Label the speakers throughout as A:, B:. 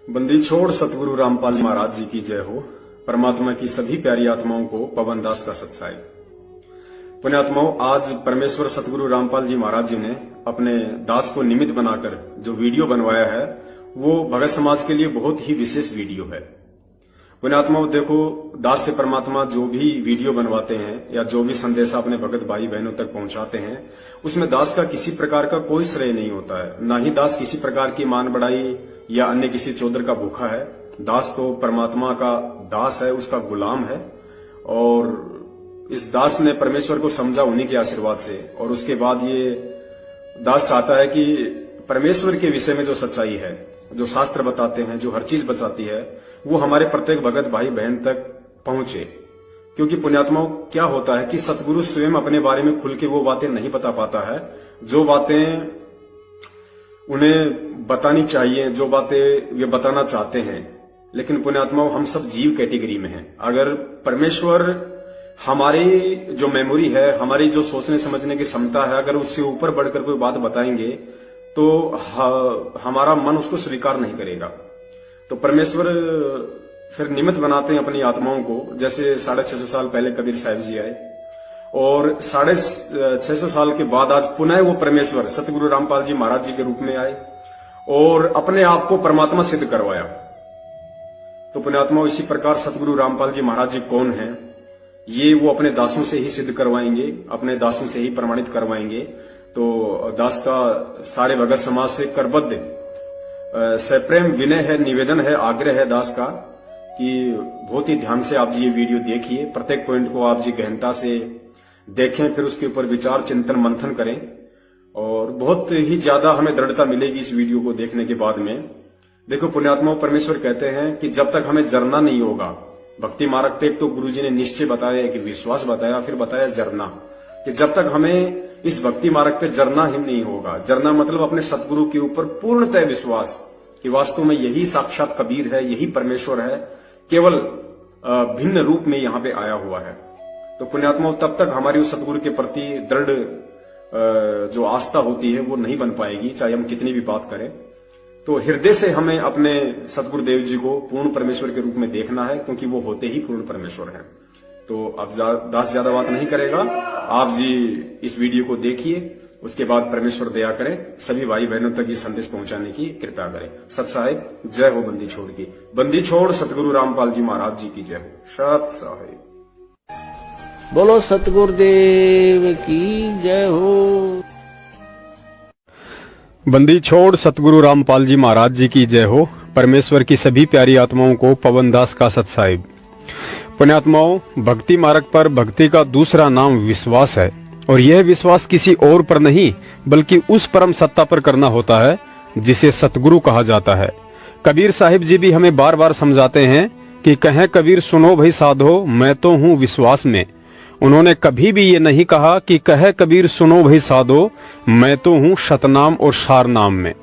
A: बंदी छोड़ सतगुरु रामपाल महाराज जी की जय हो। परमात्मा की सभी प्यारी आत्माओं को पवन दास का सत्साई। पुण्यात्माओं, आज परमेश्वर सतगुरु रामपाल जी महाराज जी ने अपने दास को निमित्त बनाकर जो वीडियो बनवाया है वो भगत समाज के लिए बहुत ही विशेष वीडियो है। पुण्यात्माओं, देखो, दास से परमात्मा जो भी वीडियो बनवाते हैं या जो भी संदेशा अपने भगत भाई बहनों तक पहुंचाते हैं उसमें दास का किसी प्रकार का कोई श्रेय नहीं होता है। ना ही दास किसी प्रकार की मान बढ़ाई या अन्य किसी चौधर का भूखा है। दास तो परमात्मा का दास है, उसका गुलाम है। और इस दास ने परमेश्वर को समझा उन्हीं के आशीर्वाद से। और उसके बाद ये दास चाहता है कि परमेश्वर के विषय में जो सच्चाई है, जो शास्त्र बताते हैं, जो हर चीज बताती है, वो हमारे प्रत्येक भगत भाई बहन तक पहुंचे। क्योंकि पुण्यात्माओं, क्या होता है कि सतगुरु स्वयं अपने बारे में खुल के वो बातें नहीं बता पाता है जो बातें उन्हें बतानी चाहिए, जो बातें वे बताना चाहते हैं। लेकिन पुण्यात्माओं, हम सब जीव कैटेगरी में हैं। अगर परमेश्वर हमारी जो मेमोरी है, हमारी जो सोचने समझने की क्षमता है, अगर उससे ऊपर बढ़कर कोई बात बताएंगे तो हमारा मन उसको स्वीकार नहीं करेगा। तो परमेश्वर फिर निमित्त बनाते हैं अपनी आत्माओं को। जैसे 650 साल पहले कबीर साहिब जी आए और 650 साल के बाद आज पुनः वो परमेश्वर सतगुरु रामपाल जी महाराज जी के रूप में आए और अपने आप को परमात्मा सिद्ध करवाया। तो पुण्यात्मा, इसी प्रकार सतगुरु रामपाल जी महाराज जी कौन है, ये वो अपने दासों से ही सिद्ध करवाएंगे, अपने दासों से ही प्रमाणित करवाएंगे। तो दास का सारे भगत समाज से करबद्ध सप्रेम विनय है, निवेदन है, आग्रह है दास का कि बहुत ही ध्यान से आप जी ये वीडियो देखिए। प्रत्येक पॉइंट को आप जी गहनता से देखें, फिर उसके ऊपर विचार चिंतन मंथन करें और बहुत ही ज्यादा हमें दृढ़ता मिलेगी इस वीडियो को देखने के बाद में। देखो पुण्यात्माओं, परमेश्वर कहते हैं कि जब तक हमें जरना नहीं होगा, भक्ति मार्ग पे तो गुरुजी ने निश्चय बताया कि विश्वास बताया, फिर बताया जरना, कि जब तक हमें इस भक्ति मार्ग पे जरना ही नहीं होगा। जरना मतलब अपने सतगुरु के ऊपर पूर्णतः विश्वास कि वास्तव में यही साक्षात कबीर है, यही परमेश्वर है, केवल भिन्न रूप में यहाँ पे आया हुआ है। तो पुण्यात्माओं, तब तक हमारी उस सतगुरु के प्रति दृढ़ जो आस्था होती है वो नहीं बन पाएगी, चाहे हम कितनी भी बात करें। तो हृदय से हमें अपने सतगुरुदेव जी को पूर्ण परमेश्वर के रूप में देखना है, क्योंकि वो होते ही पूर्ण परमेश्वर हैं। तो अब दास ज्यादा बात नहीं करेगा, आप जी इस वीडियो को देखिए, उसके बाद परमेश्वर दया करें, सभी भाई बहनों तक ये संदेश पहुंचाने की कृपा करें। सत साहिब जय हो। बंदी छोड़ की, बंदी छोड़ सतगुरु रामपाल जी महाराज जी की जय हो। सत साहिब
B: बोलो, सतगुरुदेव की जय हो।
A: बंदी छोड़ सतगुरु रामपाल जी महाराज जी की जय हो। परमेश्वर की सभी प्यारी आत्माओं को पवन दास का सत साहिब। पुण्यात्माओं, भक्ति मार्ग पर भक्ति का दूसरा नाम विश्वास है और यह विश्वास किसी और पर नहीं बल्कि उस परम सत्ता पर करना होता है जिसे सतगुरु कहा जाता है। कबीर साहिब जी भी हमें बार बार समझाते हैं कि कहें कबीर सुनो भाई साधो, मैं तो हूँ विश्वास में। उन्होंने कभी भी ये नहीं कहा कि कहे कबीर सुनो भाई साधो, मैं तो हूँ सतनाम और सारनाम में,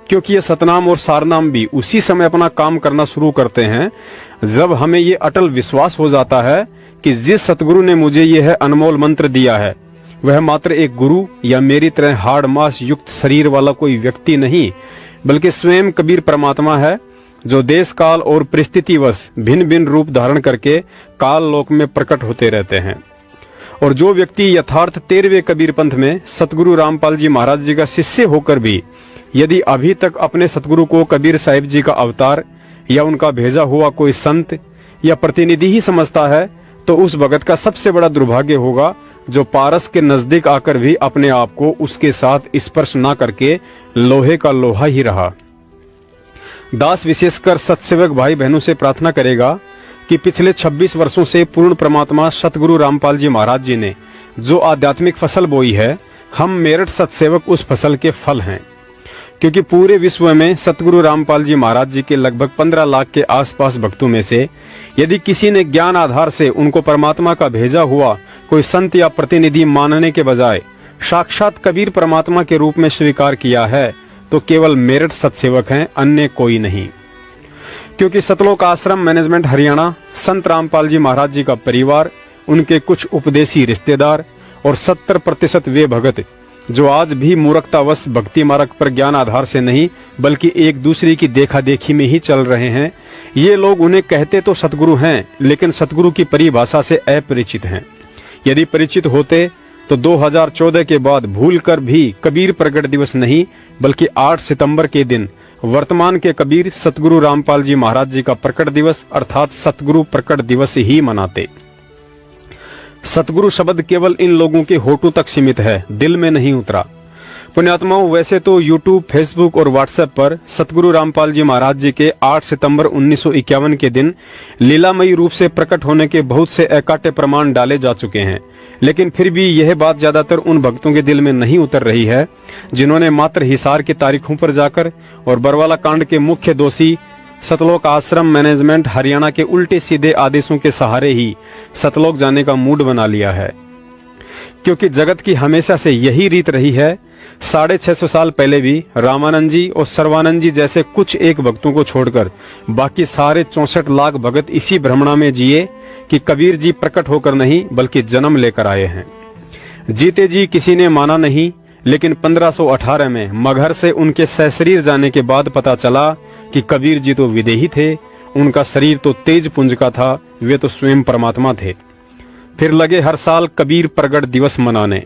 A: क्योंकि ये सतनाम और सारनाम भी उसी समय अपना काम करना शुरू करते हैं जब हमें ये अटल विश्वास हो जाता है कि जिस सतगुरु ने मुझे यह अनमोल मंत्र दिया है वह मात्र एक गुरु या मेरी तरह हाड़ मांस युक्त शरीर वाला कोई व्यक्ति नहीं, बल्कि स्वयं कबीर परमात्मा है, जो देश काल और परिस्थितिवश भिन्न भिन्न रूप धारण करके काल लोक में प्रकट होते रहते हैं। और जो व्यक्ति यथार्थ 13वें कबीर पंथ में सतगुरु रामपाल जी महाराज जी का शिष्य होकर भी यदि अभी तक अपने सतगुरु को कबीर साहिब जी का अवतार या उनका भेजा हुआ कोई संत या प्रतिनिधि ही समझता है, तो उस भगत का सबसे बड़ा दुर्भाग्य होगा जो पारस के नजदीक आकर भी अपने आप को उसके साथ स्पर्श ना करके लोहे का लोहा ही रहा। दास विशेषकर सत्सेवक भाई बहनों से प्रार्थना करेगा कि पिछले 26 वर्षों से पूर्ण परमात्मा सतगुरु रामपाल जी महाराज जी ने जो आध्यात्मिक फसल बोई है, हम मेरठ सत्सेवक उस फसल के फल हैं। क्योंकि पूरे विश्व में सतगुरु रामपाल जी महाराज जी के लगभग 15 लाख के आसपास भक्तों में से यदि किसी ने ज्ञान आधार से उनको परमात्मा का भेजा हुआ कोई संत या प्रतिनिधि मानने के बजाय साक्षात कबीर परमात्मा के रूप में स्वीकार किया है, तो केवल मेरठ सत्सेवक हैं, अन्य कोई नहीं। क्योंकि सतलोक आश्रम मैनेजमेंट हरियाणा, संत रामपाल जी महाराज जी का परिवार, उनके कुछ उपदेशी रिश्तेदार और 70% वे भगत जो आज भी मूर्खतावश भक्ति मार्ग पर ज्ञान आधार से नहीं बल्कि एक दूसरे की देखा देखी में ही चल रहे हैं। ये लोग उन्हें कहते तो सतगुरु हैं, लेकिन सतगुरु की परिभाषा से अपरिचित हैं। यदि परिचित होते तो 2014 के बाद भूलकर भी कबीर प्रकट दिवस नहीं बल्कि 8 सितंबर के दिन वर्तमान के कबीर सतगुरु रामपाल जी महाराज जी का प्रकट दिवस अर्थात सतगुरु प्रकट दिवस ही मनाते। सतगुरु शब्द केवल इन लोगों के होठों तक सीमित है, दिल में नहीं उतरा। पुण्यात्माओं, वैसे तो यूट्यूब, फेसबुक और व्हाट्सएप पर सतगुरु रामपाल जी महाराज जी के 8 सितंबर 1951 के दिन लीलामयी रूप से प्रकट होने के बहुत से अकाट्य प्रमाण डाले जा चुके हैं, लेकिन फिर भी यह बात ज्यादातर उन भक्तों के दिल में नहीं उतर रही है जिन्होंने मात्र हिसार की तारीखों पर जाकर और बरवाला कांड के मुख्य दोषी सतलोक आश्रम मैनेजमेंट हरियाणा के उल्टे सीधे आदेशों के सहारे ही सतलोक जाने का मूड बना लिया है। क्योंकि जगत की हमेशा से यही रीत रही है। 650 साल पहले भी रामानंद जी और सर्वानंद जी जैसे कुछ एक भक्तों को छोड़कर बाकी सारे 64 लाख भगत इसी भ्रमणा में जिए कि कबीर जी प्रकट होकर नहीं बल्कि जन्म लेकर आए हैं। जीते जी किसी ने माना नहीं, लेकिन 1518 में मगहर से उनके सशरीर जाने के बाद पता चला कि कबीर जी तो विदेही थे, उनका शरीर तो तेज पुंज का था, वे तो स्वयं परमात्मा थे। फिर लगे हर साल कबीर प्रगट दिवस मनाने।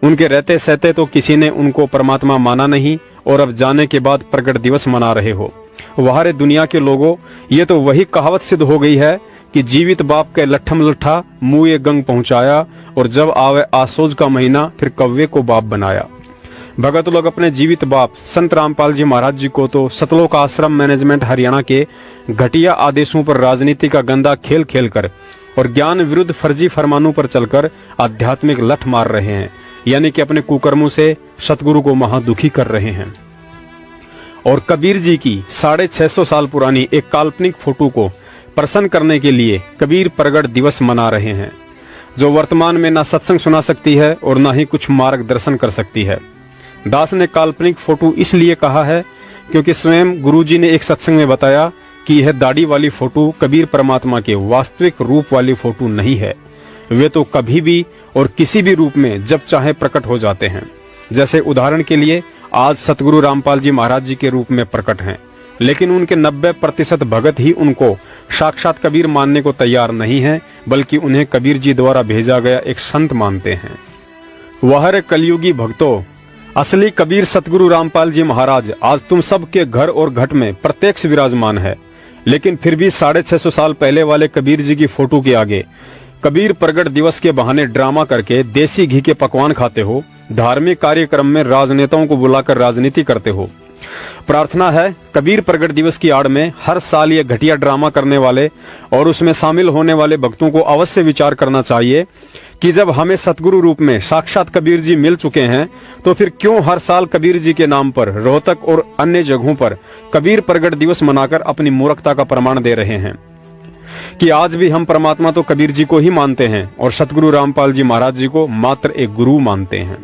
A: उनके रहते सहते तो किसी ने उनको परमात्मा माना नहीं और अब जाने के बाद प्रगट दिवस मना रहे हो। वाहरे दुनिया के लोगों, ये तो वही कहावत सिद्ध हो गई है कि जीवित बाप के लट्ठम लट्ठा मुँह गंग पहुंचाया और जब आवे आसोज का महीना फिर कव्वे को बाप बनाया। भगत लोग अपने जीवित बाप संत रामपाल जी महाराज जी को तो सतलोक आश्रम मैनेजमेंट हरियाणा के घटिया आदेशों पर राजनीति का गंदा खेल खेलकर और ज्ञान विरुद्ध फर्जी फरमानों पर चलकर आध्यात्मिक लठ मार रहे हैं, यानी कि अपने कुकर्मों से सतगुरु को महादुखी कर रहे हैं। और कबीर जी की 650 साल पुरानी एक काल्पनिक फोटो को प्रसन्न करने के लिए कबीर प्रगट दिवस मना रहे हैं, जो वर्तमान में ना सत्संग सुना सकती है और ना ही कुछ मार्गदर्शन कर सकती है। दास ने काल्पनिक फोटो इसलिए कहा है क्योंकि स्वयं गुरुजी ने एक सत्संग में बताया कि यह दाढ़ी वाली फोटो कबीर परमात्मा के वास्तविक रूप वाली फोटो नहीं है। वे तो कभी भी और किसी भी रूप में जब चाहे प्रकट हो जाते हैं। जैसे उदाहरण के लिए आज सतगुरु रामपाल जी महाराज जी के रूप में प्रकट हैं, लेकिन उनके 90% भगत ही उनको साक्षात कबीर मानने को तैयार नहीं है, बल्कि उन्हें कबीर जी द्वारा भेजा गया एक संत मानते हैं। वह कलयुगी भक्तों, असली कबीर सतगुरु रामपाल जी महाराज आज तुम सबके घर और घट में प्रत्यक्ष विराजमान है, लेकिन फिर भी 650 साल पहले वाले कबीर जी की फोटो के आगे कबीर प्रगट दिवस के बहाने ड्रामा करके देसी घी के पकवान खाते हो, धार्मिक कार्यक्रम में राजनेताओं को बुलाकर राजनीति करते हो। प्रार्थना है कबीर प्रगट दिवस की आड़ में हर साल ये घटिया ड्रामा करने वाले और उसमें शामिल होने वाले भक्तों को अवश्य विचार करना चाहिए कि जब हमें सतगुरु रूप में साक्षात कबीर जी मिल चुके हैं तो फिर क्यों हर साल कबीर जी के नाम पर रोहतक और अन्य जगहों पर कबीर प्रगट दिवस मनाकर अपनी मूर्खता का प्रमाण दे रहे हैं कि आज भी हम परमात्मा तो कबीर जी को ही मानते हैं और सतगुरु रामपाल जी महाराज जी को मात्र एक गुरु मानते हैं।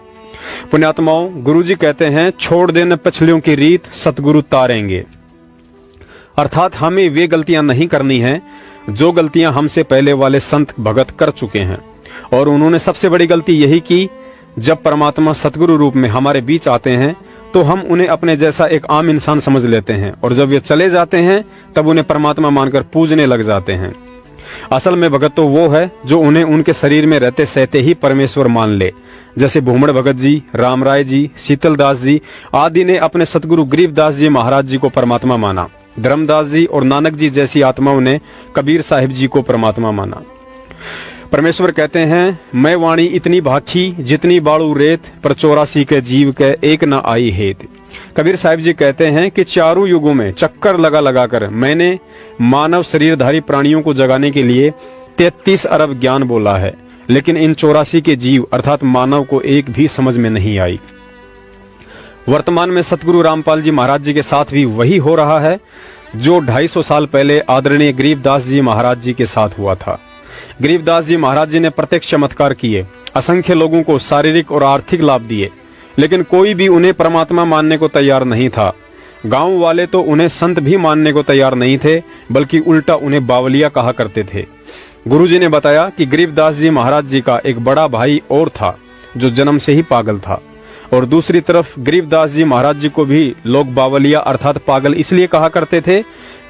A: पुण्यात्माओं, गुरु जी कहते हैं छोड़ देने पछलियों की रीत सतगुरु तारेंगे, अर्थात हमें वे गलतियां नहीं करनी है जो गलतियां हमसे पहले वाले संत भगत कर चुके हैं। और उन्होंने सबसे बड़ी गलती यही की, जब परमात्मा सतगुरु रूप में हमारे बीच आते हैं तो हम उन्हें अपने जैसा एक आम इंसान समझ लेते हैं और जब वे चले जाते हैं तब उन्हें परमात्मा मानकर पूजने लग जाते हैं। असल में भगत तो वो है जो उन्हें उनके शरीर में रहते सहते ही परमेश्वर मान ले। जैसे भूमड़ भगत जी, रामराय जी, शीतलदास जी आदि ने अपने सतगुरु गरीबदास जी महाराज जी को परमात्मा माना। धर्मदास जी और नानक जी जैसी आत्माओं ने कबीर साहिब जी को परमात्मा माना। परमेश्वर कहते हैं मैं वाणी इतनी भाखी जितनी बाड़ू रेत, पर 84 के जीव के एक न आई हेत। कबीर साहिब जी कहते हैं कि चारों युगों में चक्कर लगा लगाकर मैंने मानव शरीरधारी प्राणियों को जगाने के लिए 33 अरब ज्ञान बोला है, लेकिन इन 84 के जीव अर्थात मानव को एक भी समझ में नहीं आई। वर्तमान में सतगुरु रामपाल जी महाराज जी के साथ भी वही हो रहा है जो 250 साल पहले आदरणीय गरीबदास जी महाराज जी के साथ हुआ था। गरीबदास जी महाराज जी ने प्रत्यक्ष चमत्कार किए, असंख्य लोगों को शारीरिक और आर्थिक लाभ दिए, लेकिन कोई भी उन्हें परमात्मा मानने को तैयार नहीं था। गांव वाले तो उन्हें संत भी मानने को तैयार नहीं थे, बल्कि उल्टा उन्हें बावलिया कहा करते थे। गुरुजी ने बताया कि गरीबदास जी महाराज जी का एक बड़ा भाई और था जो जन्म से ही पागल था। और दूसरी तरफ गरीबदास जी महाराज जी को भी लोग बावलिया अर्थात पागल इसलिए कहा करते थे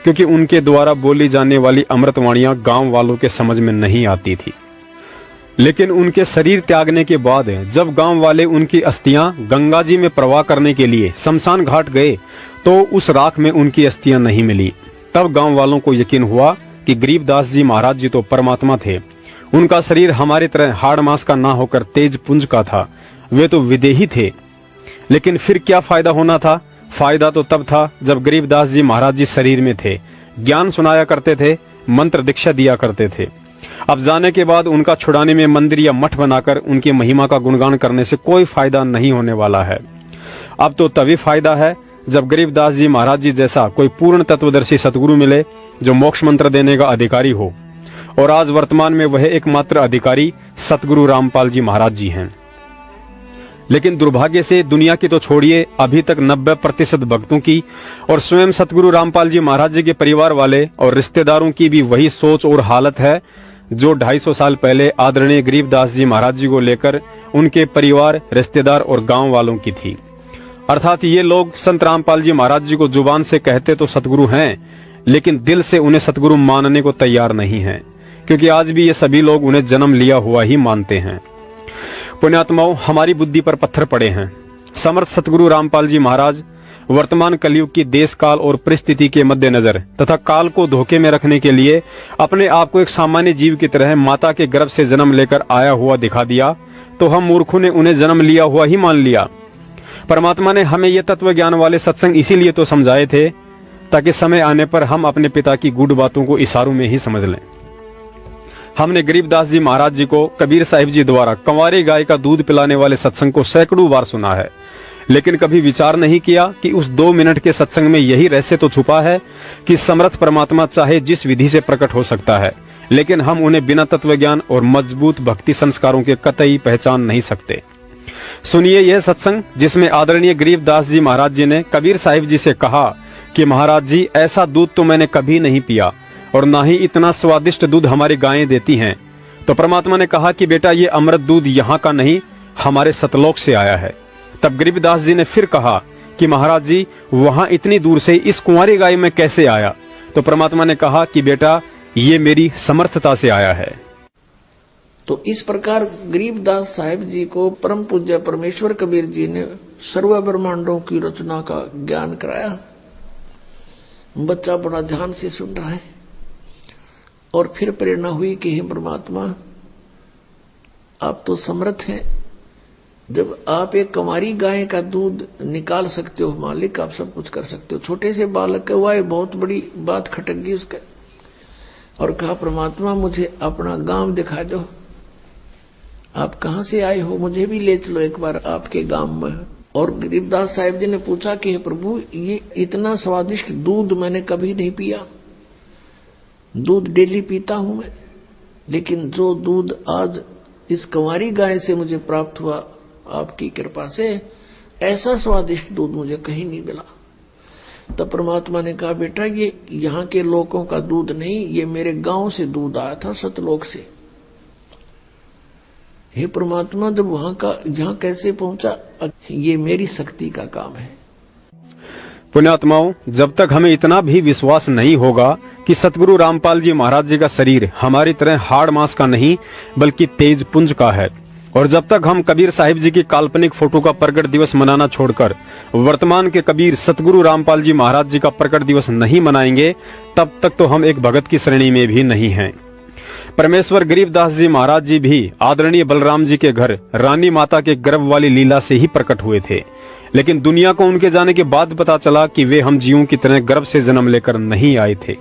A: क्योंकि उनके द्वारा बोली जाने वाली अमृतवाणियां गांव वालों के समझ में नहीं आती थी। लेकिन उनके शरीर त्यागने के बाद जब गांव वाले उनकी अस्थियां गंगा जी में प्रवाह करने के लिए शमशान घाट गए तो उस राख में उनकी अस्थियां नहीं मिली। तब गांव वालों को यकीन हुआ कि गरीबदास जी महाराज जी तो परमात्मा थे, उनका शरीर हमारी तरह हाड़ मांस का ना होकर तेज पुंज का था, वे तो विदेही थे। लेकिन फिर क्या फायदा होना था? फायदा तो तब था जब गरीबदास जी महाराज जी शरीर में थे, ज्ञान सुनाया करते थे, मंत्र दीक्षा दिया करते थे। अब जाने के बाद उनका छुड़ाने में मंदिर या मठ बनाकर उनकी महिमा का गुणगान करने से कोई फायदा नहीं होने वाला है। अब तो तभी फायदा है जब गरीबदास जी महाराज जी जैसा कोई पूर्ण तत्वदर्शी सतगुरु मिले जो मोक्ष मंत्र देने का अधिकारी हो, और आज वर्तमान में वह एकमात्र अधिकारी सतगुरु रामपाल जी महाराज जी हैं। लेकिन दुर्भाग्य से दुनिया की तो छोड़िए, अभी तक 90% भक्तों की और स्वयं सतगुरु रामपाल जी महाराज जी के परिवार वाले और रिश्तेदारों की भी वही सोच और हालत है जो 250 साल पहले आदरणीय गरीबदास जी महाराज जी को लेकर उनके परिवार, रिश्तेदार और गांव वालों की थी। अर्थात ये लोग संत रामपाल जी महाराज जी को जुबान से कहते तो सतगुरु हैं, लेकिन दिल से उन्हें सतगुरु मानने को तैयार नहीं हैं, क्योंकि आज भी ये सभी लोग उन्हें जन्म लिया हुआ ही मानते हैं। पुण्यात्माओं, हमारी बुद्धि पर पत्थर पड़े हैं। समर्थ सतगुरु रामपाल जी महाराज वर्तमान कलयुग की देश काल और परिस्थिति के मद्देनजर तथा काल को धोखे में रखने के लिए अपने आप को एक सामान्य जीव की तरह माता के गर्भ से जन्म लेकर आया हुआ दिखा दिया, तो हम मूर्खों ने उन्हें जन्म लिया हुआ ही मान लिया। परमात्मा ने हमें ये तत्व ज्ञान वाले सत्संग इसीलिए तो समझाए थे ताकि समय आने पर हम अपने पिता की गूढ़ बातों को इशारों में ही समझ लें। हमने गरीबदास जी महाराज जी को कबीर साहिब जी द्वारा कंवारी गाय का दूध पिलाने वाले सत्संग को सैकड़ों बार सुना है, लेकिन कभी विचार नहीं किया कि उस 2 मिनट के सत्संग में यही रहस्य तो छुपा है कि समर्थ परमात्मा चाहे जिस विधि से प्रकट हो सकता है, लेकिन हम उन्हें बिना तत्व ज्ञान और मजबूत भक्ति संस्कारों के कतई पहचान नहीं सकते। सुनिए यह सत्संग जिसमें आदरणीय गरीबदास जी महाराज जी ने कबीर साहिब जी से कहा कि महाराज जी, ऐसा दूध तो मैंने कभी नहीं पिया और ना ही इतना स्वादिष्ट दूध हमारी गायें देती हैं। तो परमात्मा ने कहा कि बेटा, ये अमृत दूध यहाँ का नहीं, हमारे सतलोक से आया है। तब गरीबदास जी ने फिर कहा कि महाराज जी, वहां इतनी दूर से इस कुंवारी गाय में कैसे आया? तो परमात्मा ने कहा कि बेटा, ये मेरी समर्थता से आया है।
B: तो इस प्रकार गरीबदास साहिब जी को परम पूज्य परमेश्वर कबीर जी ने सर्व ब्रह्मांडों की रचना का ज्ञान कराया। बच्चा बड़ा ध्यान से सुन रहा है और फिर प्रेरणा हुई कि हे परमात्मा, आप तो समर्थ हैं। जब आप एक कंवारी गाय का दूध निकाल सकते हो मालिक, आप सब कुछ कर सकते हो। छोटे से बालक का हुआ बहुत बड़ी बात खटक गई उसका, और कहा परमात्मा, मुझे अपना गांव दिखा दो। आप कहां से आए हो? मुझे भी ले चलो एक बार आपके गांव में। और गरीबदास साहिब जी ने पूछा कि हे प्रभु, ये इतना स्वादिष्ट दूध मैंने कभी नहीं पिया। दूध डेली पीता हूं मैं, लेकिन जो दूध आज इस कंवारी गाय से मुझे प्राप्त हुआ आपकी कृपा से, ऐसा स्वादिष्ट दूध मुझे कहीं नहीं मिला। तब परमात्मा ने कहा, बेटा, ये यहाँ के लोगों का दूध नहीं, ये मेरे गांव से दूध आया था, सतलोक से। हे परमात्मा, जब वहां का यहाँ कैसे पहुंचा? ये मेरी शक्ति का काम है।
A: पुण्यात्माओं, जब तक हमें इतना भी विश्वास नहीं होगा कि सतगुरु रामपाल जी महाराज जी का शरीर हमारी तरह हाड़ मांस का नहीं बल्कि तेज पुंज का है, और जब तक हम कबीर साहिब जी की काल्पनिक फोटो का प्रकट दिवस मनाना छोड़कर वर्तमान के कबीर सतगुरु रामपाल जी महाराज जी का प्रकट दिवस नहीं मनाएंगे, तब तक तो हम एक भगत की श्रेणी में भी नहीं हैं। परमेश्वर गरीबदास जी महाराज जी भी आदरणीय बलराम जी के घर रानी माता के गर्भ वाली लीला से ही प्रकट हुए थे, लेकिन दुनिया को उनके जाने के बाद पता चला कि वे हम जीवों की तरह गर्भ से जन्म लेकर नहीं आए थे।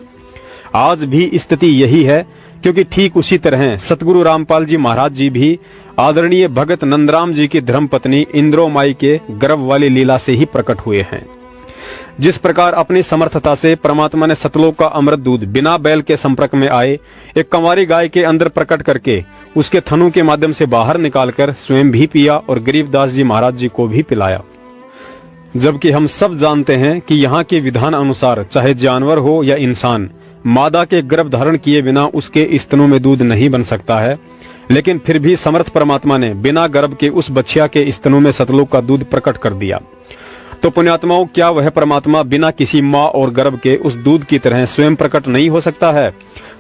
A: आज भी स्थिति यही है, क्योंकि ठीक उसी तरह सतगुरु रामपाल जी महाराज जी भी आदरणीय भगत नंदराम जी की धर्मपत्नी इंद्रो माई के गर्भ वाली लीला से ही प्रकट हुए हैं। जिस प्रकार अपनी समर्थता से परमात्मा ने सतलोक का अमृत दूध बिना बैल के संपर्क में आए एक कंवारी गाय के अंदर प्रकट करके उसके थनों के माध्यम से बाहर निकालकर स्वयं भी पिया और गरीबदास जी महाराज जी को भी पिलाया। जबकि हम सब जानते हैं कि यहाँ के विधान अनुसार चाहे जानवर हो या इंसान, मादा के गर्भ धारण किए बिना उसके स्तनों में दूध नहीं बन सकता है, लेकिन फिर भी समर्थ परमात्मा ने बिना गर्भ के उस बछिया के स्तनों में सतलोक का दूध प्रकट कर दिया। तो पुण्यात्माओं, क्या वह परमात्मा बिना किसी माँ और गर्भ के उस दूध की तरह स्वयं प्रकट नहीं हो सकता है?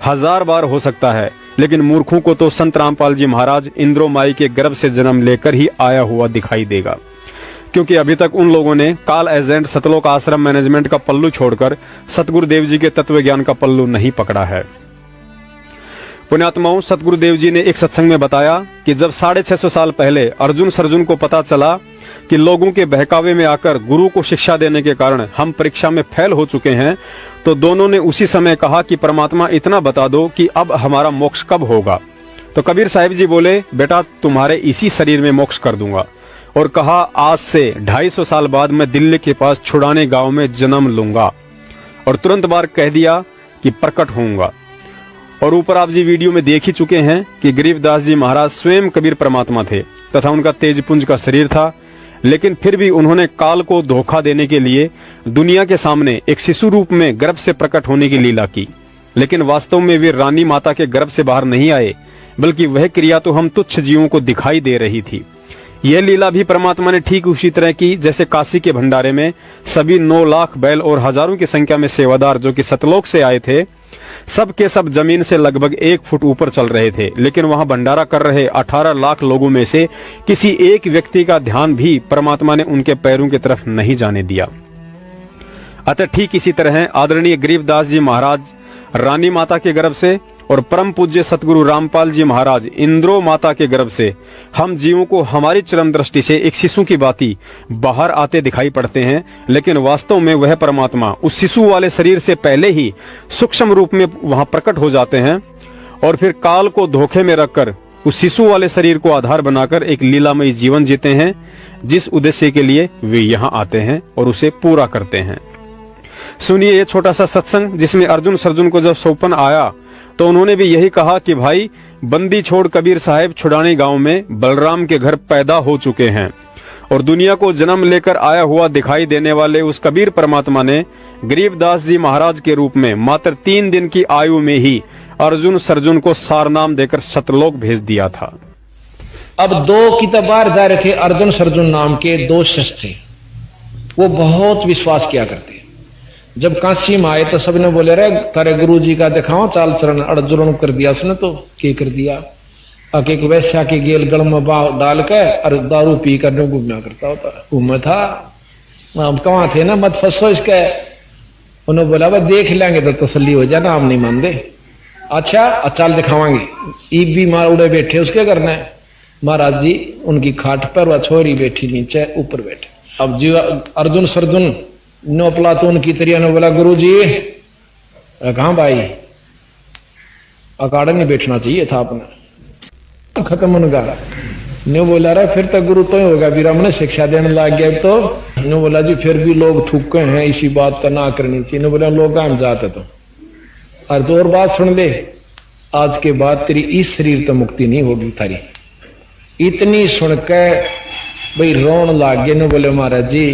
A: 1000 बार हो सकता है, लेकिन मूर्खों को तो संत रामपाल जी महाराज इंद्रो माई के गर्भ से जन्म लेकर ही आया हुआ दिखाई देगा, क्योंकि अभी तक उन लोगों ने काल एजेंट सतलोक आश्रम मैनेजमेंट का पल्लू छोड़कर सतगुरुदेव जी के तत्व ज्ञान का पल्लू नहीं पकड़ा है। पुण्यात्माओं, सतगुरुदेव जी ने एक सत्संग में बताया कि जब 650 साल पहले अर्जुन को पता चला कि लोगों के बहकावे में आकर गुरु को शिक्षा देने के कारण हम परीक्षा में फेल हो चुके हैं, तो दोनों ने उसी समय कहा कि परमात्मा इतना बता दो कि अब हमारा मोक्ष कब होगा। तो कबीर साहिब जी बोले, बेटा तुम्हारे इसी शरीर में मोक्ष कर दूंगा, और कहा आज से 250 साल बाद मैं दिल्ली के पास छुड़ाने गांव में जन्म लूंगा, और तुरंत बार कह दिया कि प्रकट होऊंगा। और ऊपर आप जी वीडियो में देख ही चुके हैं कि गरीबदास जी महाराज स्वयं कबीर परमात्मा थे तथा उनका तेजपुंज का शरीर था, लेकिन फिर भी उन्होंने काल को धोखा देने के लिए दुनिया के सामने एक शिशु रूप में गर्भ से प्रकट होने की लीला की। लेकिन वास्तव में वे रानी माता के गर्भ से बाहर नहीं आए, बल्कि वह क्रिया तो हम तुच्छ जीवों को दिखाई दे रही थी। यह लीला भी परमात्मा ने ठीक उसी तरह की जैसे काशी के भंडारे में सभी 9 लाख बैल और हजारों की संख्या में सेवादार जो कि सतलोक से आए थे, सब के सब जमीन से लगभग 1 फुट ऊपर चल रहे थे, लेकिन वहां भंडारा कर रहे 18 लाख लोगों में से किसी एक व्यक्ति का ध्यान भी परमात्मा ने उनके पैरों की तरफ नहीं जाने दिया। अतः ठीक इसी तरह आदरणीय गरीबदास जी महाराज रानी माता के गर्भ से और परम पूज्य सतगुरु रामपाल जी महाराज इंद्रो माता के गर्भ से हम जीवों को हमारी चरम दृष्टि से एक शिशु की भांति बाहर आते दिखाई पड़ते हैं, लेकिन वास्तव में वह परमात्मा उस शिशु वाले शरीर से पहले ही सूक्ष्म रूप में वहां प्रकट हो जाते हैं, और फिर काल को धोखे में रखकर उस शिशु वाले शरीर को आधार बनाकर एक लीलामयी जीवन जीते हैं, जिस उद्देश्य के लिए वे यहाँ आते हैं और उसे पूरा करते हैं। सुनिए ये छोटा सा सत्संग, जिसमें अर्जुन को जब सौंपन आया तो उन्होंने भी यही कहा कि भाई बंदी छोड़ कबीर साहब छुड़ाने गांव में बलराम के घर पैदा हो चुके हैं, और दुनिया को जन्म लेकर आया हुआ दिखाई देने वाले उस कबीर परमात्मा ने गरीबदास जी महाराज के रूप में मात्र 3 दिन की आयु में ही अर्जुन को सारनाम देकर सतलोक भेज दिया था।
C: अब 2 की बाहर जा रहे थे, अर्जुन नाम के 2 शिष्य थे। वो बहुत विश्वास किया करते। जब काशी में आए तो सबने बोले, रे तारे गुरु जी का दिखाओ चाल चरण। अर्जुन कर दिया उसने, तो क्या कर दिया, आके एक वैश्या के गेल गल में डाल के और दारू पी कर घूमना करता होता। घूमे था, हम कहाँ थे ना, मत फंसो इसके। उन्होंने बोला भाई देख लेंगे तो तसल्ली हो जाए ना, हम नहीं मानते। अच्छा चाल दिखावांगे। ईब भी मार उड़े बैठे, उसके करना है। महाराज जी उनकी खाट पर वह छोरी बैठी नीचे, ऊपर बैठे। अब जी अर्जुन नो प्लातून की तरिया ने बोला, गुरु जी कहां भाई, अकाड़ा नहीं बैठना चाहिए था अपना, खत्म उनका। न्यू बोला रहा फिर तो गुरु तो ही होगा, बीरा मैंने शिक्षा देने लग गया। तो न्यू बोला जी फिर भी लोग थूके हैं, इसी बात तो ना करनी चाहिए। न्यू बोला लोग हम जाते तो और बात सुन ले, आज के बाद तेरी इस शरीर तो मुक्ति नहीं होगी थारी। इतनी सुन के भाई रोन लाग गए। न्यू बोले महाराज जी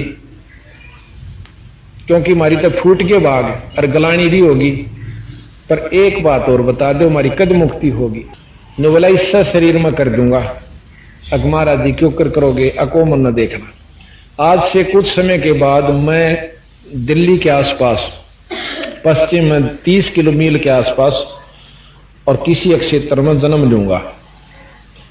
C: क्योंकि हमारी तो फूट के भाग और गलानी भी होगी, पर एक बात और बता दो, हमारी कद मुक्ति होगी। ने बोला इससे शरीर में कर दूंगा। अक महाराज जी क्यों करोगे, अको मन न देखना। आज से कुछ समय के बाद मैं दिल्ली के आसपास पश्चिम में 30 किलोमीटर के आसपास और किसी एक क्षेत्र में जन्म लूंगा,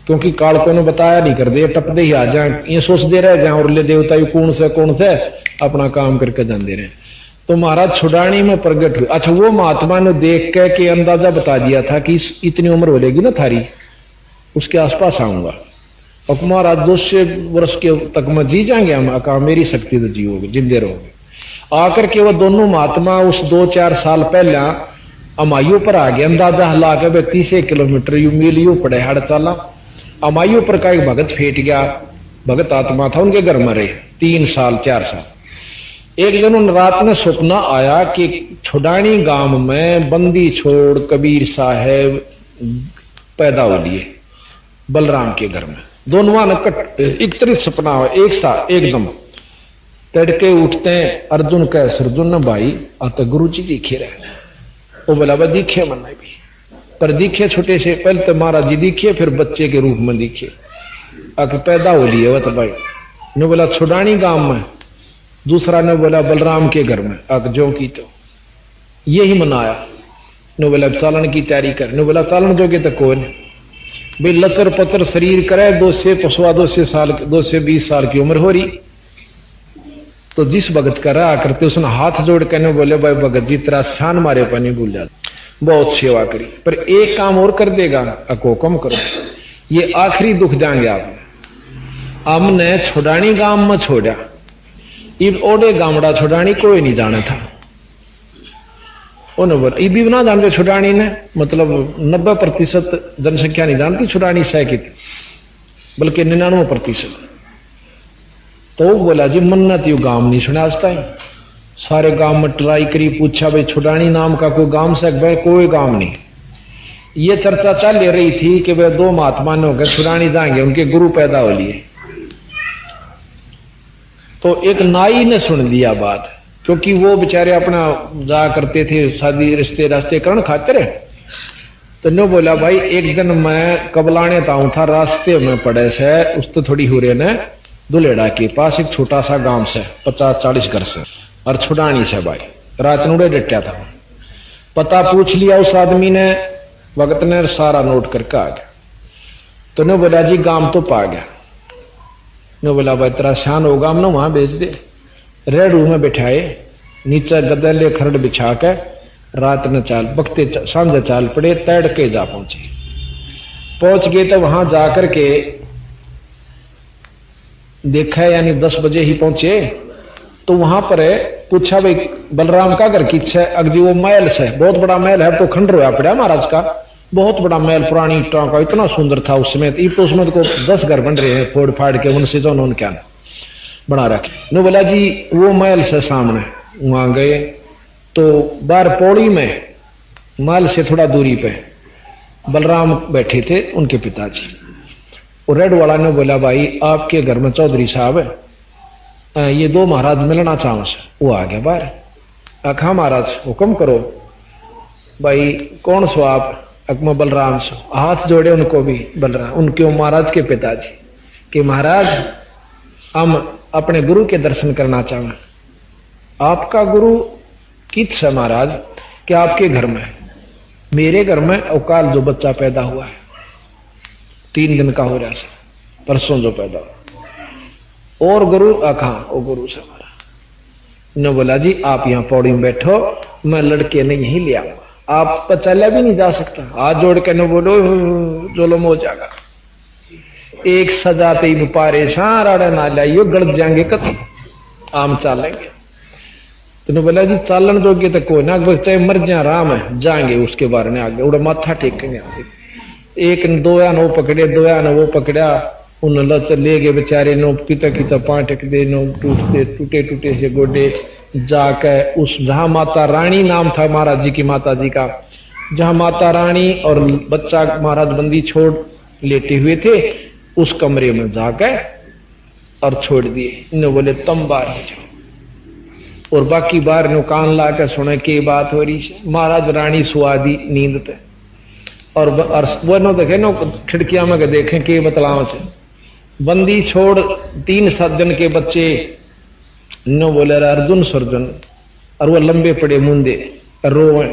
C: क्योंकि काल को ने बताया नहीं कर दे, टपदे ही आ जाए, ये सोच दे रहे जाए और ले देवता कौन से अपना काम करके जाते रहे। तो महाराज छुड़ानी में प्रगट हुए। अच्छा वो महात्मा ने देख के अंदाजा बता दिया था कि इतनी उम्र हो लेगी ना थारी, उसके आसपास आऊंगा। और महाराज 200 वर्ष के तक में जी जाएंगे हम, कहा मेरी शक्ति तो जियोगे, जिंदे रहोगे। आकर के वो दोनों महात्मा उस 2-4 साल पहले अमायु पर आ गए। अंदाजा हिला के 30 किलोमीटर यू मील यू पड़े हड़ चाला। अमायु पर का एक भगत फेट गया, भगत आत्मा था, उनके घर में रहे 3 साल 4 साल। एक दिन उन रात में सपना आया कि छुड़ानी गांव में बंदी छोड़ कबीर साहब पैदा हो लिए बलराम के घर में। दोनों ने एक तरह सपना हुआ, एक साथ एकदम। तड़के उठते हैं, अर्जुन कह सरजुन भाई आता गुरु जी दिखे रहे। वो बोला भाई दिखे मन भी। पर दिखे छोटे से, पहले तो महाराज जी दिखे, फिर बच्चे के रूप में दिखे, आके पैदा हो लिए वह तो भाई ने बोला छुड़ानी गांव में, दूसरा ने बोला बलराम के घर में, आके जो की तो यही मनाया। ने बोला चालन की तैयारी कर, ने बोला चालन जोगे तो कौन भाई लचर पतर शरीर करे, 2 से 20 साल की उम्र हो रही। तो जिस भगत का रहा करते उसने हाथ जोड़ के बोले भाई भगत जी तेरा शान मारे पानी भूल जाते, बहुत सेवा करी, पर एक काम और कर देगा, अको कम करो, ये आखिरी दुख जाएंगे आप। हमने छुड़ानी गांव में छोड़ा, इब ओडे गामड़ा छुड़ानी कोई नहीं जाना था। उन्होंने बोला इब ना जानते छुड़ानी ने, मतलब 90% जनसंख्या नहीं जानती छुड़ानी सह की थी, बल्कि 99%। तो वो बोला जी मन्नत यू गांव नहीं सुना आज तक, सारे गांव में ट्राई करी, पूछा भाई छुड़ानी नाम का कोई गांव से, भाई कोई गांव नहीं। ये चर्चा चल रही थी कि वे 2 महात्मा ने होकर छुड़ानी जाएंगे, उनके गुरु पैदा हो लिए। तो एक नाई ने सुन लिया बात, क्योंकि वो बेचारे अपना जा करते थे शादी रिश्ते रास्ते करण खातिर। तो ने बोला भाई एक दिन मैं कबलाने ताऊं था, रास्ते में पड़े से उस तो थोड़ी हो रहे ने दुलेड़ा के पास एक छोटा सा गांव से 50-40 घर से, और छुड़ानी से भाई रात नूड़े डटा था। पता पूछ लिया उस आदमी ने, भगत ने सारा नोट करके आ गया। तो ने बोला जी गांव तो पा गया। ने बोला भाई तेरा शान होगा, हम ना वहां भेज दे। रेड रूम में बैठाए, नीचे गदले खरड़ बिछा के रात ने चाल बकते सांझे चाल पड़े, तैड़ के जा पहुंच गए। तो वहां जाकर के देखा, यानी 10 बजे ही पहुंचे। तो वहां पर पूछा भाई बलराम का घर किस है? अगजी वो महल से, बहुत बड़ा महल है, तो खंडर हुआ पड़ा महाराज का, बहुत बड़ा महल पुरानी ईंटों का, इतना सुंदर था उसमें। तो उसमें तो 10 घर बन रहे हैं फोड़ फाड़ के, उनसे जो उन्होंने क्या बना रखे। ने बोला जी वो महल से सामने। वहां गए तो बाहर पौड़ी में महल से थोड़ा दूरी पे बलराम बैठे थे, उनके पिताजी। और रेड वाला ने बोला भाई आपके घर में चौधरी साहब ये 2 महाराज मिलना चाहो से। वो आ गया बाहर, आखा महाराज हुक्म करो। भाई कौन सो आप? अकमा बलराम सो। हाथ जोड़े उनको भी बलराम, उनके महाराज के पिताजी कि महाराज हम अपने गुरु के दर्शन करना चाहें। आपका गुरु किस है महाराज? कि आपके घर में? मेरे घर में अवकाल जो बच्चा पैदा हुआ है, 3 दिन का हो रहा है, परसों जो पैदा हुआ। और गुरु आखा ओ गुरु से हमारा ने बोला जी आप यहां पौड़ी में बैठो, मैं लड़के ने यहीं ले आऊंगा, आप तो चला भी नहीं जा सकता। हाथ जोड़ के न बोलो जुल्म हो जाएगा। एक सजाते ही पारे सारा ना लाइयो गड़ जाएंगे, कत आम चालेंगे। तो ने बोला जी चालन जोगे तो कोई ना, चाहे मर जाए राम है, जाएंगे उसके बारे में आगे उड़ा माथा टेकेंगे आगे। एक 2 या वो पकड़े, 2 या वो पकड़ा, उन लच ले गए बेचारे, नो किता किता पाटक दे, नो टूटे टूटे से गोडे जाके उस जहां माता रानी नाम था महाराज जी की माता जी का, जहां माता रानी और बच्चा महाराज बंदी छोड़ लेटे हुए थे, उस कमरे में जाकर और छोड़ दिए। इन्हें बोले तुम बाहर जाओ, और बाकी बाहर नो कान ला कर सुने के बात हो रही। महाराज रानी सुआदी नींद थे, और वो नो देखे नो खिड़कियां में देखें के बतलाव से बंदी छोड़ 3 सज्जन के बच्चे नो बोले अर्जुन सर्जन, और वो लंबे पड़े मुंदे रोए।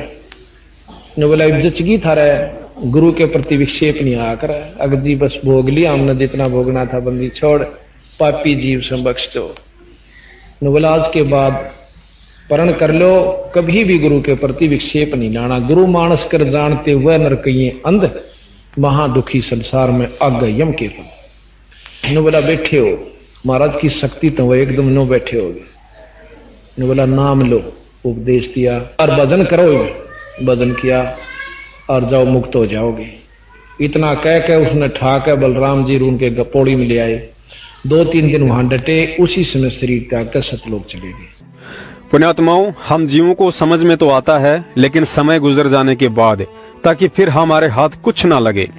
C: ने बोला जचगी था रहे, गुरु के प्रति विक्षेप नहीं आकर, अगर जी बस भोग लिया हमने जितना भोगना था, बंदी छोड़, पापी जीव से बख्श दो। ने बोला आज के बाद परण कर लो, कभी भी गुरु के प्रति विक्षेप नहीं लाना। गुरु मानस कर जानते वह नरकइये अंध, महादुखी संसार में अग यम के फल। ने बोला बैठे हो, महाराज की शक्ति तो वो एकदम नो बैठे हो गए। ने बोला नाम लो, उपदेश दिया, और भजन करो। भजन किया और जाओ मुक्त हो जाओगे। इतना कह के उसने ठाक बलराम जी उनके पौड़ी में ले आए। 2-3 दिन वहां डटे, उसी समय शरीर त्याग कर सतलोक चले गए।
A: पुण्यात्माओं, हम जीवों को समझ में तो आता है, लेकिन समय गुजर जाने के बाद, ताकि फिर हमारे हाथ कुछ ना लगे।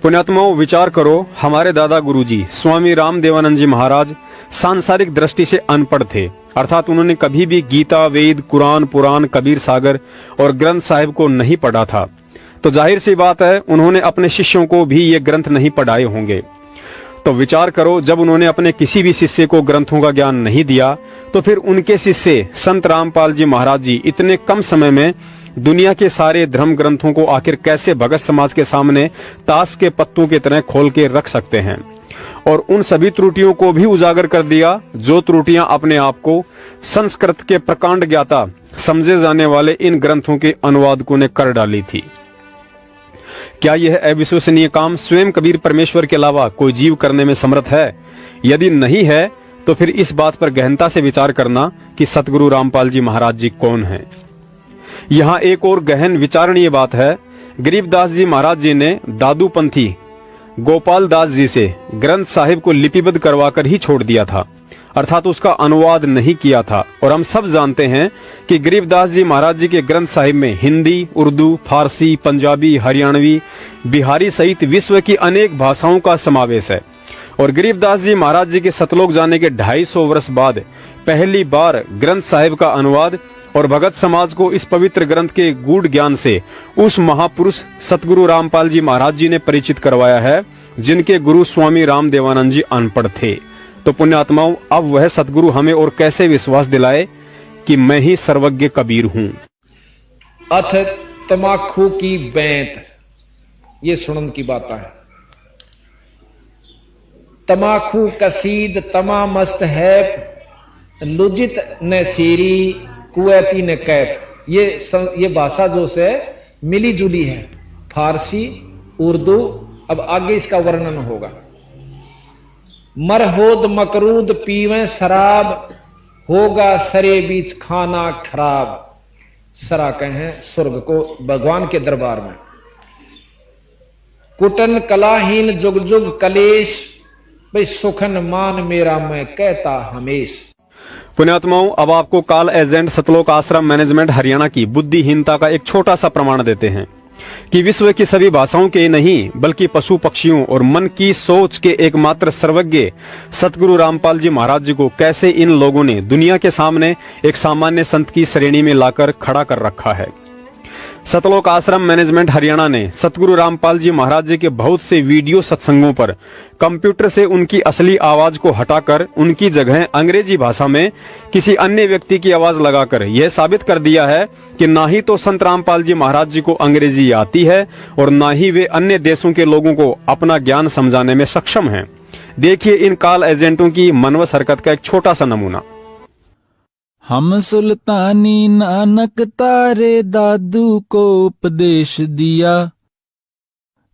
A: पुण्यात्माओं, विचार करो, हमारे दादा गुरुजी स्वामी रामदेवानंद जी महाराज सांसारिक दृष्टि से अनपढ़ थे, अर्थात उन्होंने कभी भी गीता, वेद, कुरान, पुराण, कबीर सागर और ग्रंथ साहिब को नहीं पढ़ा था, तो जाहिर सी बात है उन्होंने अपने शिष्यों को भी ये ग्रंथ नहीं पढ़ाए होंगे। तो विचार करो, जब उन्होंने अपने किसी भी शिष्य को ग्रंथों का ज्ञान नहीं दिया तो फिर उनके शिष्य संत रामपाल जी महाराज जी इतने कम समय में दुनिया के सारे धर्म ग्रंथों को आखिर कैसे भगत समाज के सामने ताश के पत्तों की तरह खोल के रख सकते हैं, और उन सभी त्रुटियों को भी उजागर कर दिया जो त्रुटियां अपने आप को संस्कृत के प्रकांड ज्ञाता समझे जाने वाले इन ग्रंथों के अनुवादकों ने कर डाली थी। क्या यह अविश्वसनीय काम स्वयं कबीर परमेश्वर के अलावा कोई जीव करने में समर्थ है? यदि नहीं है तो फिर इस बात पर गहनता से विचार करना कि सतगुरु रामपाल जी महाराज जी कौन हैं। यहाँ एक और गहन विचारणीय बात है। गरीबदास जी महाराज जी ने दादूपंथी गोपाल दास जी से ग्रंथ साहिब को लिपिबद्ध करवाकर ही छोड़ दिया था, अर्थात उसका अनुवाद नहीं किया था। और हम सब जानते हैं कि गरीबदास जी महाराज जी के ग्रंथ साहिब में हिंदी, उर्दू, फारसी, पंजाबी, हरियाणवी, बिहारी सहित विश्व की अनेक भाषाओं का समावेश है। और गरीबदास जी महाराज जी के सतलोक जाने के 250 वर्ष बाद पहली बार ग्रंथ साहिब का अनुवाद और भगत समाज को इस पवित्र ग्रंथ के गूढ़ ज्ञान से उस महापुरुष सतगुरु रामपाल जी महाराज जी ने परिचित करवाया है, जिनके गुरु स्वामी रामदेवानंद जी अनपढ़ थे। तो पुण्यात्माओं, अब वह सतगुरु हमें और कैसे विश्वास दिलाए कि मैं ही सर्वज्ञ कबीर हूं।
C: अथ तमाखू की बैंत, ये सुनन की बात है। तमाखू कसीद तमा मस्त है, लुजित न सीरी कुवैती ने कैफ। ये भाषा जो से मिली जुली है, फारसी, उर्दू। अब आगे इसका वर्णन होगा। मरहोद मकरूद पीवें शराब, होगा सरे बीच खाना खराब। सरा कहें स्वर्ग को, भगवान के दरबार में। कुटन कलाहीन जुग जुग कलेश, भाई सुखन मान मेरा मैं कहता हमेश।
A: पुण्यात्माओं, अब आपको कॉल एजेंट सतलोक आश्रम मैनेजमेंट हरियाणा की बुद्धिहीनता का एक छोटा सा प्रमाण देते हैं कि विश्व की सभी भाषाओं के नहीं बल्कि पशु पक्षियों और मन की सोच के एकमात्र सर्वज्ञ सतगुरु रामपाल जी महाराज जी को कैसे इन लोगों ने दुनिया के सामने एक सामान्य संत की श्रेणी में लाकर खड़ा कर रखा है। सतलोक आश्रम मैनेजमेंट हरियाणा ने सतगुरु रामपाल जी महाराज जी के बहुत से वीडियो सत्संगों पर कंप्यूटर से उनकी असली आवाज को हटाकर उनकी जगह अंग्रेजी भाषा में किसी अन्य व्यक्ति की आवाज लगाकर यह साबित कर दिया है कि ना ही तो संत रामपाल जी महाराज जी को अंग्रेजी आती है और ना ही वे अन्य देशों के लोगों को अपना ज्ञान समझाने में सक्षम हैं। देखिए इन कॉल एजेंटों की मनवस हरकत का एक छोटा सा नमूना।
D: हम सुल्तानी नानक तारे दादू को उपदेश दिया,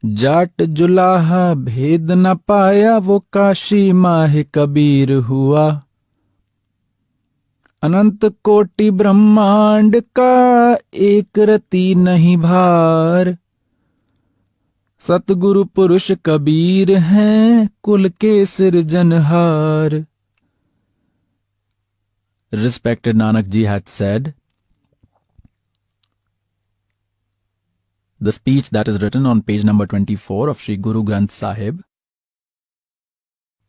D: जाट जुलाहा भेद न पाया वो काशी माह कबीर हुआ। अनंत कोटि ब्रह्मांड का एक रति नहीं भार, सतगुरु पुरुष कबीर हैं कुल के सिरजनहार। Respected Nanak Ji had said, the speech that is written on page number 24 of Sri Guru Granth Sahib,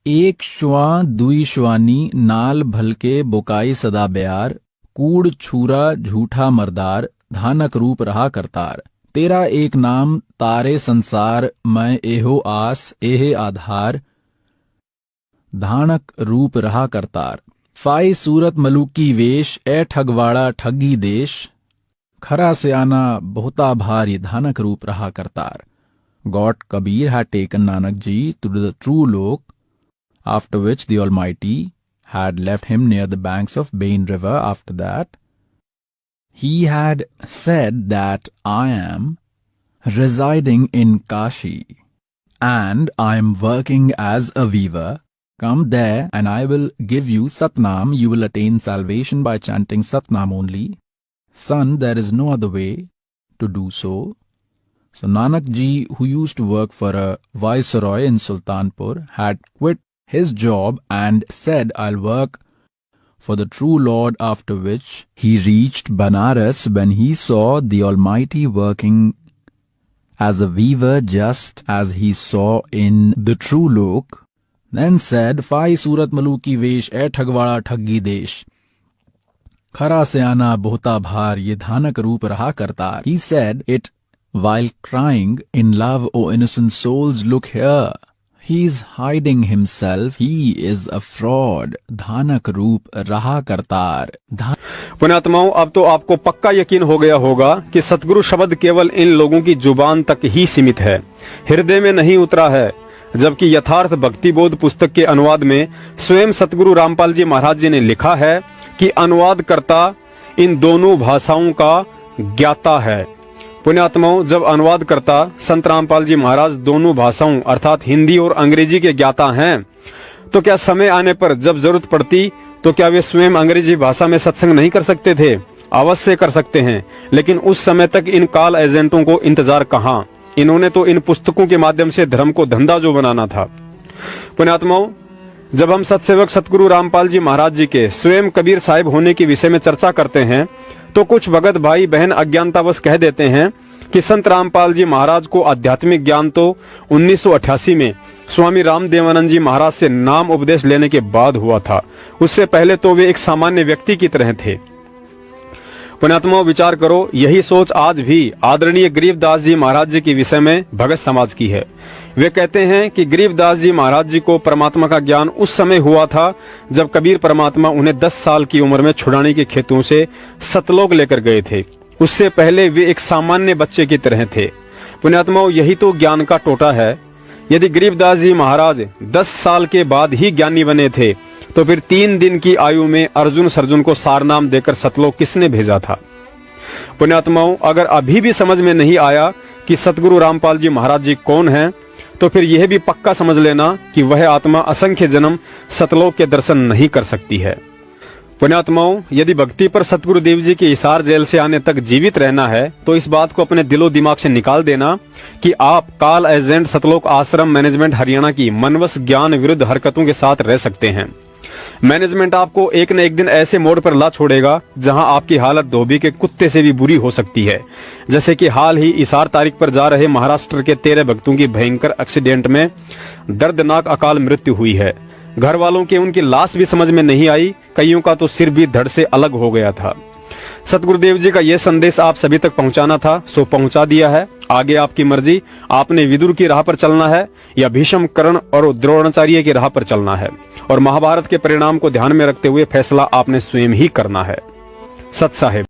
D: एक श्वा दुई श्वानी नाल भलके बोकाई सदा ब्यार, कूड़ छूरा झूठा मर्दार, धानक रूप रहा करतार। तेरा एक नाम तारे संसार, मैं एहो आस एहे आधार, धानक रूप रहा करतार। फाई सूरत मलूकी वेश, ए ठगवाड़ा ठगी देश, खरा से आना बहुता भारी, धानक रूप रहा Kartar. God Kabir had taken Nanak Ji to the true lok, after which the Almighty had left him near the banks of Bain river. After that, he had said that I am residing in Kashi and I am working as a weaver. Come there and I will give you Satnam. You will attain salvation by chanting Satnam only. Son, there is no other way to do so. So Nanak Ji, who used to work for a viceroy in Sultanpur, had quit his job and said, I'll work for the true Lord, after which he reached Banaras when he saw the Almighty working as a weaver just as he saw in the true lok. Then said, Fai Surat Maluki Vesh, E Thagwada Thaggi Desh. Khara se ana bahta bhar, ye dhanak roop raha kartar. He said, it while crying, "In love, O innocent souls, look here. He is hiding himself. He is a fraud." धानक रूप रहा करतार।
A: पुण्यात्माओं, अब तो आपको पक्का यकीन हो गया होगा कि सतगुरु शब्द केवल इन लोगों की जुबान तक ही सीमित है, हृदय में नहीं उतरा है। जबकि यथार्थ भक्ति बोध पुस्तक के अनुवाद में स्वयं सतगुरु रामपाल जी महाराज जी ने लिखा है कि अनुवादकर्ता इन दोनों भाषाओं का ज्ञाता है। पुण्यात्माओं, जब अनुवादकर्ता संत रामपाल जी महाराज दोनों भाषाओं अर्थात हिंदी और अंग्रेजी के ज्ञाता हैं, तो क्या समय आने पर जब जरूरत पड़ती तो क्या वे स्वयं अंग्रेजी भाषा में सत्संग नहीं कर सकते थे? अवश्य कर सकते हैं, लेकिन उस समय तक इन कॉल एजेंटों को इंतजार कहाँ। इन्होंने तो इन पुस्तकों के माध्यम से धर्म को धंधा जो बनाना था। पुण्यात्माओं, जब हम सतसेवक सतगुरु रामपाल जी महाराज जी के स्वयं कबीर साहिब होने के विषय में चर्चा करते हैं तो कुछ भगत भाई बहन अज्ञानतावश कह देते हैं कि संत रामपाल जी महाराज को आध्यात्मिक ज्ञान तो 1988 में स्वामी रामदेवानंद जी महाराज से नाम उपदेश लेने के बाद हुआ था। उससे पहले तो वे एक सामान्य व्यक्ति की तरह थे। पुण्यात्माओं, विचार करो, यही सोच आज भी आदरणीय गरीबदास जी महाराज जी के विषय में भगत समाज की है। वे कहते हैं कि गरीबदास जी महाराज जी को परमात्मा का ज्ञान उस समय हुआ था जब कबीर परमात्मा उन्हें 10 साल की उम्र में छुड़ाने के खेतों से सतलोक लेकर गए थे। उससे पहले वे एक सामान्य बच्चे की तरह थे। पुण्यात्माओं, यही तो ज्ञान का टोटा है। यदि गरीबदास जी महाराज 10 साल के बाद ही ज्ञानी बने थे तो फिर 3 दिन की आयु में अर्जुन सर्जुन को सारनाम देकर सतलोक किसने भेजा था? पुण्यात्माओं, अगर अभी भी समझ में नहीं आया कि सतगुरु रामपाल जी महाराज जी कौन हैं, तो फिर यह भी पक्का समझ लेना कि वह आत्मा असंख्य जन्म सतलोक के दर्शन नहीं कर सकती है। पुण्यात्माओं, यदि भक्ति पर सतगुरु देव जी के हिसार जेल से आने तक जीवित रहना है तो इस बात को अपने दिलो दिमाग से निकाल देना कि आप कॉल एजेंट सतलोक आश्रम मैनेजमेंट हरियाणा की मनवस ज्ञान विरुद्ध हरकतों के साथ रह सकते हैं। मैनेजमेंट आपको एक न एक दिन ऐसे मोड़ पर ला छोड़ेगा जहां आपकी हालत धोबी के कुत्ते से भी बुरी हो सकती है। जैसे कि हाल ही इसार तारीख पर जा रहे महाराष्ट्र के 13 भक्तों की भयंकर एक्सीडेंट में दर्दनाक अकाल मृत्यु हुई है। घर वालों के उनकी लाश भी समझ में नहीं आई, कईयों का तो सिर भी धड़ से अलग हो गया था। सतगुरुदेव जी का यह संदेश आप सभी तक पहुंचाना था, सो पहुंचा दिया है। आगे आपकी मर्जी, आपने विदुर की राह पर चलना है या भीष्म, कर्ण और द्रोणाचार्य की राह पर चलना है, और महाभारत के परिणाम को ध्यान में रखते हुए फैसला आपने स्वयं ही करना है। सत साहेब।